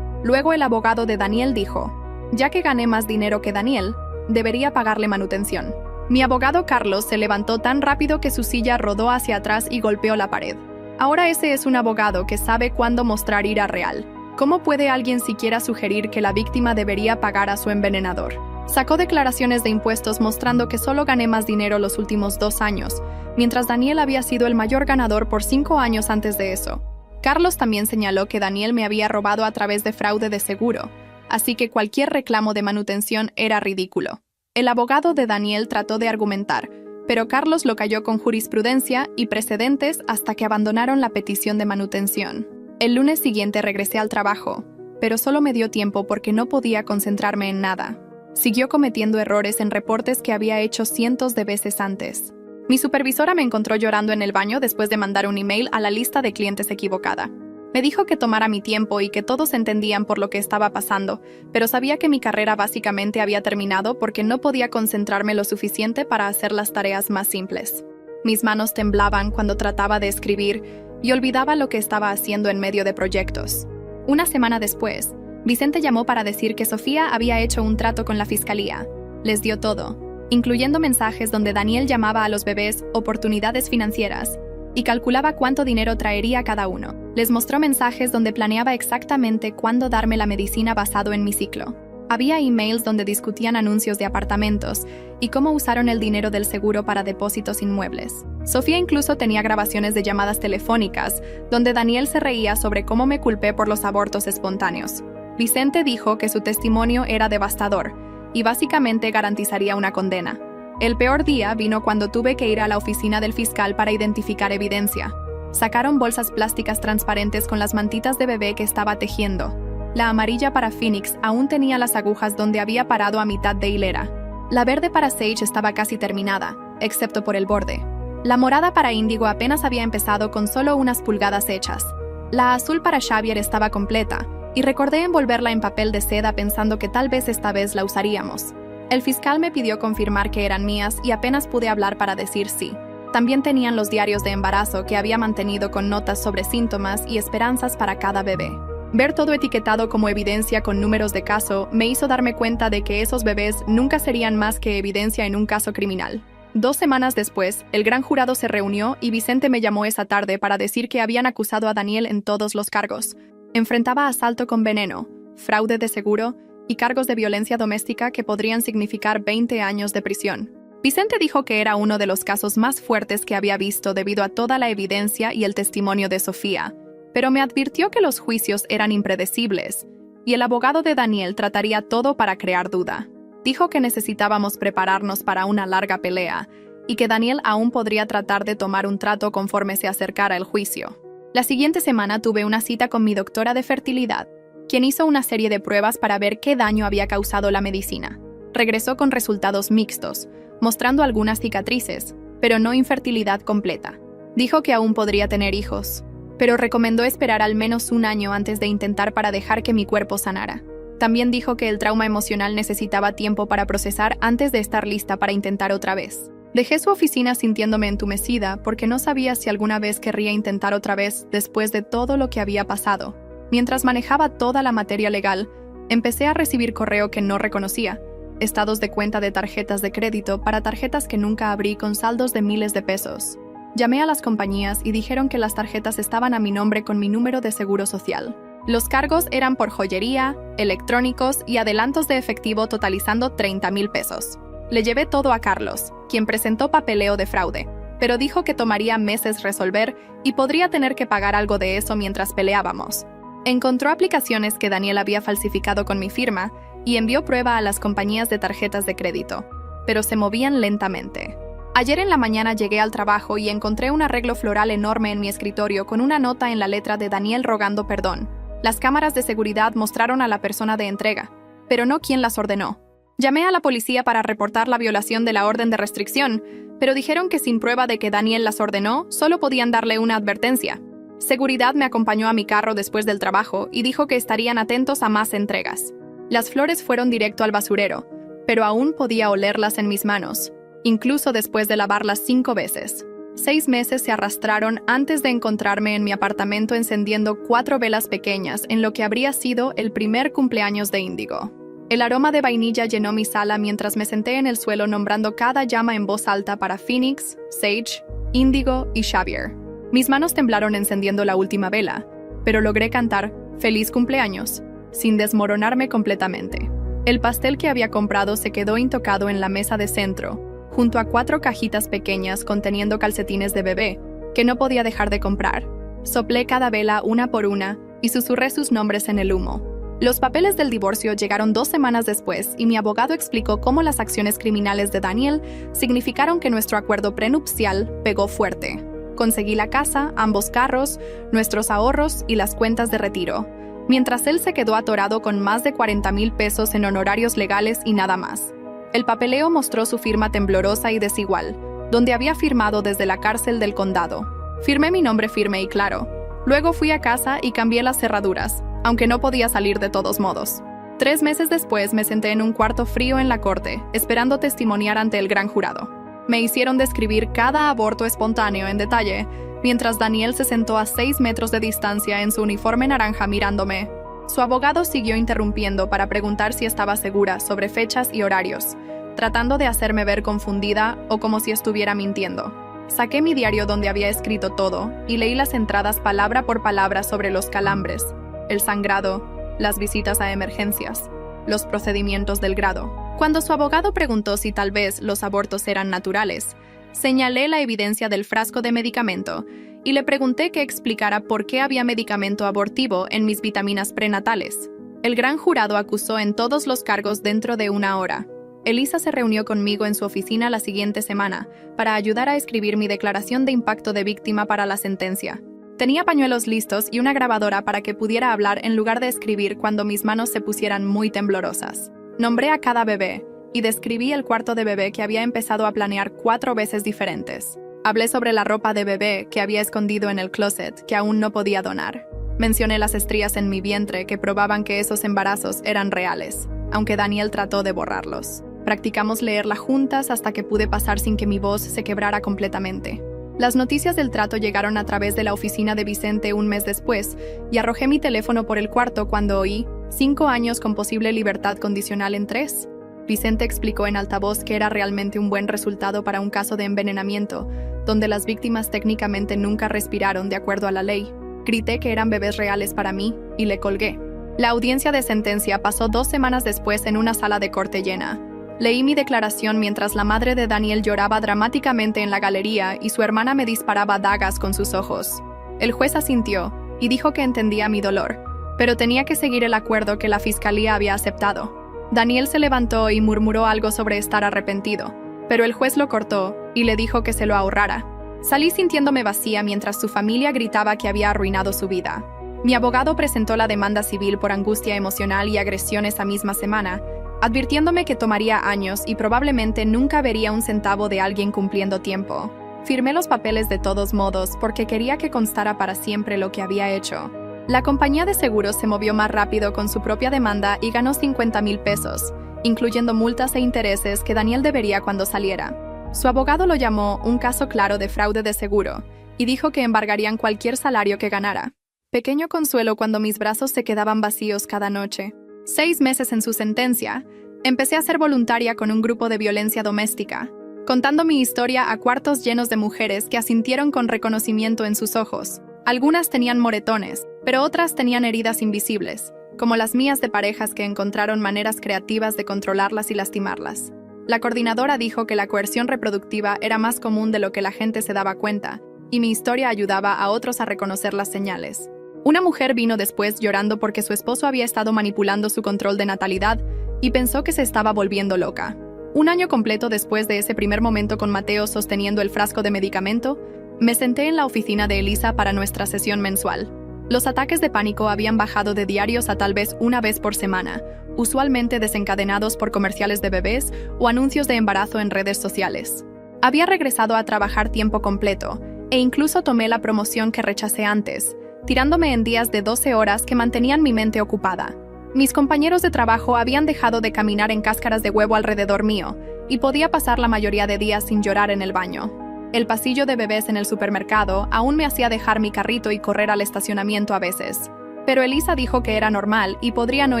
Luego el abogado de Daniel dijo: ya que gané más dinero que Daniel, debería pagarle manutención. Mi abogado Carlos se levantó tan rápido que su silla rodó hacia atrás y golpeó la pared. Ahora ese es un abogado que sabe cuándo mostrar ira real. ¿Cómo puede alguien siquiera sugerir que la víctima debería pagar a su envenenador? Sacó declaraciones de impuestos mostrando que solo gané más dinero los últimos 2 años, mientras Daniel había sido el mayor ganador por 5 años antes de eso. Carlos también señaló que Daniel me había robado a través de fraude de seguro, así que cualquier reclamo de manutención era ridículo. El abogado de Daniel trató de argumentar, pero Carlos lo calló con jurisprudencia y precedentes hasta que abandonaron la petición de manutención. El lunes siguiente regresé al trabajo, pero solo me dio tiempo porque no podía concentrarme en nada. Siguió cometiendo errores en reportes que había hecho cientos de veces antes. Mi supervisora me encontró llorando en el baño después de mandar un email a la lista de clientes equivocada. Me dijo que tomara mi tiempo y que todos entendían por lo que estaba pasando, pero sabía que mi carrera básicamente había terminado porque no podía concentrarme lo suficiente para hacer las tareas más simples. Mis manos temblaban cuando trataba de escribir y olvidaba lo que estaba haciendo en medio de proyectos. Una semana después, Vicente llamó para decir que Sofía había hecho un trato con la fiscalía. Les dio todo, incluyendo mensajes donde Daniel llamaba a los bebés oportunidades financieras y calculaba cuánto dinero traería cada uno. Les mostró mensajes donde planeaba exactamente cuándo darme la medicina basado en mi ciclo. Había emails donde discutían anuncios de apartamentos y cómo usaron el dinero del seguro para depósitos inmuebles. Sofía incluso tenía grabaciones de llamadas telefónicas donde Daniel se reía sobre cómo me culpé por los abortos espontáneos. Vicente dijo que su testimonio era devastador y básicamente garantizaría una condena. El peor día vino cuando tuve que ir a la oficina del fiscal para identificar evidencia. Sacaron bolsas plásticas transparentes con las mantitas de bebé que estaba tejiendo. La amarilla para Phoenix aún tenía las agujas donde había parado a mitad de hilera. La verde para Sage estaba casi terminada, excepto por el borde. La morada para Índigo apenas había empezado con solo unas pulgadas hechas. La azul para Xavier estaba completa, y recordé envolverla en papel de seda pensando que tal vez esta vez la usaríamos. El fiscal me pidió confirmar que eran mías y apenas pude hablar para decir sí. También tenían los diarios de embarazo que había mantenido con notas sobre síntomas y esperanzas para cada bebé. Ver todo etiquetado como evidencia con números de caso me hizo darme cuenta de que esos bebés nunca serían más que evidencia en un caso criminal. 2 semanas después, el gran jurado se reunió y Vicente me llamó esa tarde para decir que habían acusado a Daniel en todos los cargos. Enfrentaba asalto con veneno, fraude de seguro y cargos de violencia doméstica que podrían significar 20 años de prisión. Vicente dijo que era uno de los casos más fuertes que había visto debido a toda la evidencia y el testimonio de Sofía, pero me advirtió que los juicios eran impredecibles y el abogado de Daniel trataría todo para crear duda. Dijo que necesitábamos prepararnos para una larga pelea y que Daniel aún podría tratar de tomar un trato conforme se acercara el juicio. La siguiente semana tuve una cita con mi doctora de fertilidad, quien hizo una serie de pruebas para ver qué daño había causado la medicina. Regresó con resultados mixtos, mostrando algunas cicatrices, pero no infertilidad completa. Dijo que aún podría tener hijos, pero recomendó esperar al menos 1 año antes de intentar para dejar que mi cuerpo sanara. También dijo que el trauma emocional necesitaba tiempo para procesar antes de estar lista para intentar otra vez. Dejé su oficina sintiéndome entumecida porque no sabía si alguna vez querría intentar otra vez después de todo lo que había pasado. Mientras manejaba toda la materia legal, empecé a recibir correo que no reconocía, estados de cuenta de tarjetas de crédito para tarjetas que nunca abrí con saldos de miles de pesos. Llamé a las compañías y dijeron que las tarjetas estaban a mi nombre con mi número de seguro social. Los cargos eran por joyería, electrónicos y adelantos de efectivo totalizando 30,000 pesos. Le llevé todo a Carlos, quien presentó papeleo de fraude, pero dijo que tomaría meses resolver y podría tener que pagar algo de eso mientras peleábamos. Encontró aplicaciones que Daniel había falsificado con mi firma y envió prueba a las compañías de tarjetas de crédito, pero se movían lentamente. Ayer en la mañana llegué al trabajo y encontré un arreglo floral enorme en mi escritorio con una nota en la letra de Daniel rogando perdón. Las cámaras de seguridad mostraron a la persona de entrega, pero no quién las ordenó. Llamé a la policía para reportar la violación de la orden de restricción, pero dijeron que sin prueba de que Daniel las ordenó, solo podían darle una advertencia. Seguridad me acompañó a mi carro después del trabajo y dijo que estarían atentos a más entregas. Las flores fueron directo al basurero, pero aún podía olerlas en mis manos, incluso después de lavarlas 5 veces. 6 meses se arrastraron antes de encontrarme en mi apartamento encendiendo 4 velas pequeñas en lo que habría sido el primer cumpleaños de Índigo. El aroma de vainilla llenó mi sala mientras me senté en el suelo nombrando cada llama en voz alta para Phoenix, Sage, Índigo y Xavier. Mis manos temblaron encendiendo la última vela, pero logré cantar «Feliz cumpleaños», sin desmoronarme completamente. El pastel que había comprado se quedó intocado en la mesa de centro, junto a 4 cajitas pequeñas conteniendo calcetines de bebé, que no podía dejar de comprar. Soplé cada vela una por una y susurré sus nombres en el humo. Los papeles del divorcio llegaron 2 semanas después y mi abogado explicó cómo las acciones criminales de Daniel significaron que nuestro acuerdo prenupcial pegó fuerte. Conseguí la casa, ambos carros, nuestros ahorros y las cuentas de retiro, mientras él se quedó atorado con más de 40,000 pesos en honorarios legales y nada más. El papeleo mostró su firma temblorosa y desigual, donde había firmado desde la cárcel del condado. Firmé mi nombre firme y claro. Luego fui a casa y cambié las cerraduras, aunque no podía salir de todos modos. 3 meses después me senté en un cuarto frío en la corte, esperando testimoniar ante el gran jurado. Me hicieron describir cada aborto espontáneo en detalle, mientras Daniel se sentó a 6 metros de distancia en su uniforme naranja mirándome. Su abogado siguió interrumpiendo para preguntar si estaba segura sobre fechas y horarios, tratando de hacerme ver confundida o como si estuviera mintiendo. Saqué mi diario donde había escrito todo y leí las entradas palabra por palabra sobre los calambres, el sangrado, las visitas a emergencias, los procedimientos del grado. Cuando su abogado preguntó si tal vez los abortos eran naturales, señalé la evidencia del frasco de medicamento y le pregunté que explicara por qué había medicamento abortivo en mis vitaminas prenatales. El gran jurado acusó en todos los cargos dentro de 1 hora. Elisa se reunió conmigo en su oficina la siguiente semana para ayudar a escribir mi declaración de impacto de víctima para la sentencia. Tenía pañuelos listos y una grabadora para que pudiera hablar en lugar de escribir cuando mis manos se pusieran muy temblorosas. Nombré a cada bebé y describí el cuarto de bebé que había empezado a planear 4 veces diferentes. Hablé sobre la ropa de bebé que había escondido en el closet que aún no podía donar. Mencioné las estrías en mi vientre que probaban que esos embarazos eran reales, aunque Daniel trató de borrarlos. Practicamos leerla juntas hasta que pude pasar sin que mi voz se quebrara completamente. Las noticias del trato llegaron a través de la oficina de Vicente 1 mes después y arrojé mi teléfono por el cuarto cuando oí 5 años con posible libertad condicional en 3. Vicente explicó en altavoz que era realmente un buen resultado para un caso de envenenamiento, donde las víctimas técnicamente nunca respiraron de acuerdo a la ley. Grité que eran bebés reales para mí y le colgué. La audiencia de sentencia pasó 2 semanas después en una sala de corte llena. Leí mi declaración mientras la madre de Daniel lloraba dramáticamente en la galería y su hermana me disparaba dagas con sus ojos. El juez asintió y dijo que entendía mi dolor, pero tenía que seguir el acuerdo que la fiscalía había aceptado. Daniel se levantó y murmuró algo sobre estar arrepentido, pero el juez lo cortó y le dijo que se lo ahorrara. Salí sintiéndome vacía mientras su familia gritaba que había arruinado su vida. Mi abogado presentó la demanda civil por angustia emocional y agresión esa misma semana, advirtiéndome que tomaría años y probablemente nunca vería un centavo de alguien cumpliendo tiempo. Firmé los papeles de todos modos porque quería que constara para siempre lo que había hecho. La compañía de seguros se movió más rápido con su propia demanda y ganó 50,000 pesos, incluyendo multas e intereses que Daniel debería cuando saliera. Su abogado lo llamó un caso claro de fraude de seguro y dijo que embargarían cualquier salario que ganara. Pequeño consuelo cuando mis brazos se quedaban vacíos cada noche. 6 meses en su sentencia, empecé a ser voluntaria con un grupo de violencia doméstica, contando mi historia a cuartos llenos de mujeres que asintieron con reconocimiento en sus ojos. Algunas tenían moretones, pero otras tenían heridas invisibles, como las mías de parejas que encontraron maneras creativas de controlarlas y lastimarlas. La coordinadora dijo que la coerción reproductiva era más común de lo que la gente se daba cuenta, y mi historia ayudaba a otros a reconocer las señales. Una mujer vino después llorando porque su esposo había estado manipulando su control de natalidad y pensó que se estaba volviendo loca. Un año completo después de ese primer momento con Mateo sosteniendo el frasco de medicamento, me senté en la oficina de Elisa para nuestra sesión mensual. Los ataques de pánico habían bajado de diarios a tal vez una vez por semana, usualmente desencadenados por comerciales de bebés o anuncios de embarazo en redes sociales. Había regresado a trabajar tiempo completo, e incluso tomé la promoción que rechacé antes, tirándome en días de 12 horas que mantenían mi mente ocupada. Mis compañeros de trabajo habían dejado de caminar en cáscaras de huevo alrededor mío, y podía pasar la mayoría de días sin llorar en el baño. El pasillo de bebés en el supermercado aún me hacía dejar mi carrito y correr al estacionamiento a veces, pero Elisa dijo que era normal y podría no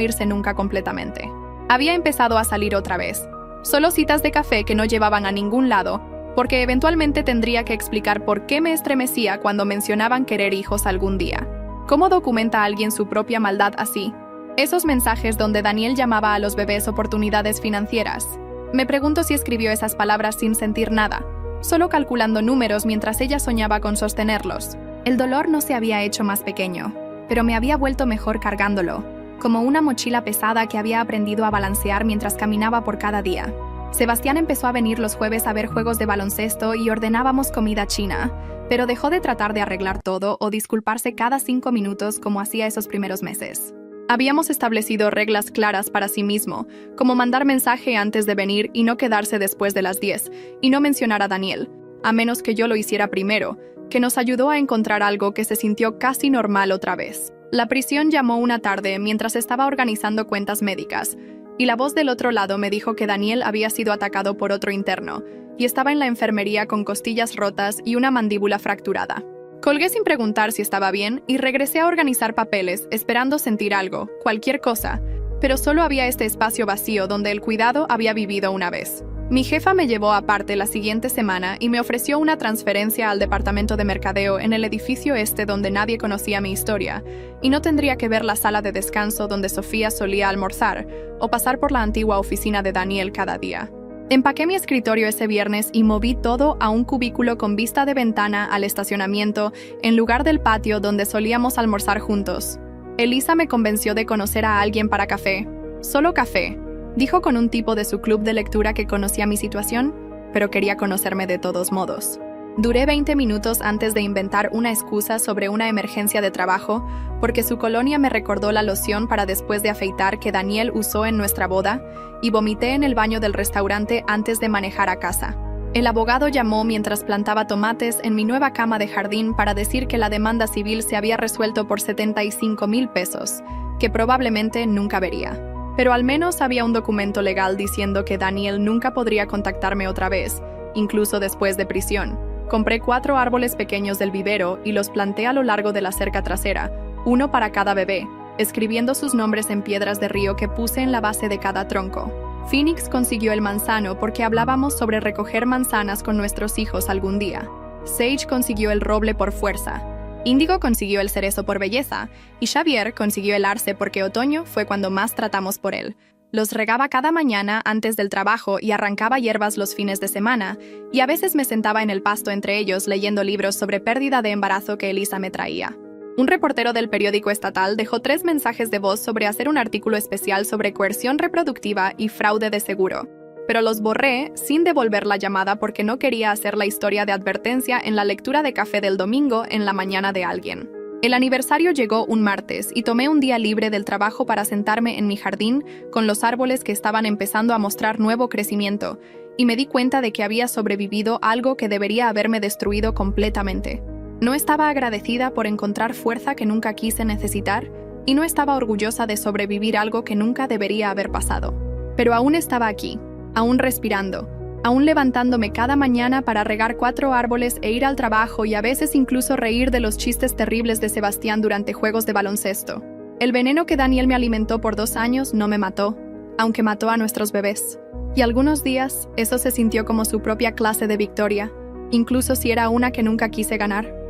irse nunca completamente. Había empezado a salir otra vez, solo citas de café que no llevaban a ningún lado, porque eventualmente tendría que explicar por qué me estremecía cuando mencionaban querer hijos algún día. ¿Cómo documenta alguien su propia maldad así? Esos mensajes donde Daniel llamaba a los bebés oportunidades financieras. Me pregunto si escribió esas palabras sin sentir nada, solo calculando números mientras ella soñaba con sostenerlos. El dolor no se había hecho más pequeño, pero me había vuelto mejor cargándolo, como una mochila pesada que había aprendido a balancear mientras caminaba por cada día. Sebastián empezó a venir los jueves a ver juegos de baloncesto y ordenábamos comida china, pero dejó de tratar de arreglar todo o disculparse cada 5 minutos como hacía esos primeros meses. Habíamos establecido reglas claras para sí mismo, como mandar mensaje antes de venir y no quedarse después de las 10, y no mencionar a Daniel, a menos que yo lo hiciera primero, que nos ayudó a encontrar algo que se sintió casi normal otra vez. La prisión llamó una tarde mientras estaba organizando cuentas médicas, y la voz del otro lado me dijo que Daniel había sido atacado por otro interno, y estaba en la enfermería con costillas rotas y una mandíbula fracturada. Colgué sin preguntar si estaba bien y regresé a organizar papeles, esperando sentir algo, cualquier cosa, pero solo había este espacio vacío donde el cuidado había vivido una vez. Mi jefa me llevó aparte la siguiente semana y me ofreció una transferencia al departamento de mercadeo en el edificio este donde nadie conocía mi historia, y no tendría que ver la sala de descanso donde Sofía solía almorzar, o pasar por la antigua oficina de Daniel cada día. Empaqué mi escritorio ese viernes y moví todo a un cubículo con vista de ventana al estacionamiento en lugar del patio donde solíamos almorzar juntos. Elisa me convenció de conocer a alguien para café. Solo café, dijo con un tipo de su club de lectura que conocía mi situación, pero quería conocerme de todos modos. Duré 20 minutos antes de inventar una excusa sobre una emergencia de trabajo, porque su colonia me recordó la loción para después de afeitar que Daniel usó en nuestra boda, y vomité en el baño del restaurante antes de manejar a casa. El abogado llamó mientras plantaba tomates en mi nueva cama de jardín para decir que la demanda civil se había resuelto por 75,000 pesos, que probablemente nunca vería. Pero al menos había un documento legal diciendo que Daniel nunca podría contactarme otra vez, incluso después de prisión. Compré 4 árboles pequeños del vivero y los planté a lo largo de la cerca trasera, uno para cada bebé, escribiendo sus nombres en piedras de río que puse en la base de cada tronco. Phoenix consiguió el manzano porque hablábamos sobre recoger manzanas con nuestros hijos algún día. Sage consiguió el roble por fuerza. Índigo consiguió el cerezo por belleza, y Xavier consiguió el arce porque otoño fue cuando más tratamos por él. Los regaba cada mañana antes del trabajo y arrancaba hierbas los fines de semana, y a veces me sentaba en el pasto entre ellos leyendo libros sobre pérdida de embarazo que Elisa me traía. Un reportero del periódico estatal dejó 3 mensajes de voz sobre hacer un artículo especial sobre coerción reproductiva y fraude de seguro, pero los borré sin devolver la llamada porque no quería hacer la historia de advertencia en la lectura de café del domingo en la mañana de alguien. El aniversario llegó un martes y tomé un día libre del trabajo para sentarme en mi jardín con los árboles que estaban empezando a mostrar nuevo crecimiento, y me di cuenta de que había sobrevivido algo que debería haberme destruido completamente. No estaba agradecida por encontrar fuerza que nunca quise necesitar, y no estaba orgullosa de sobrevivir algo que nunca debería haber pasado. Pero aún estaba aquí, aún respirando, aún levantándome cada mañana para regar 4 árboles e ir al trabajo y a veces incluso reír de los chistes terribles de Sebastián durante juegos de baloncesto. El veneno que Daniel me alimentó por 2 años no me mató, aunque mató a nuestros bebés. Y algunos días eso se sintió como su propia clase de victoria, incluso si era una que nunca quise ganar.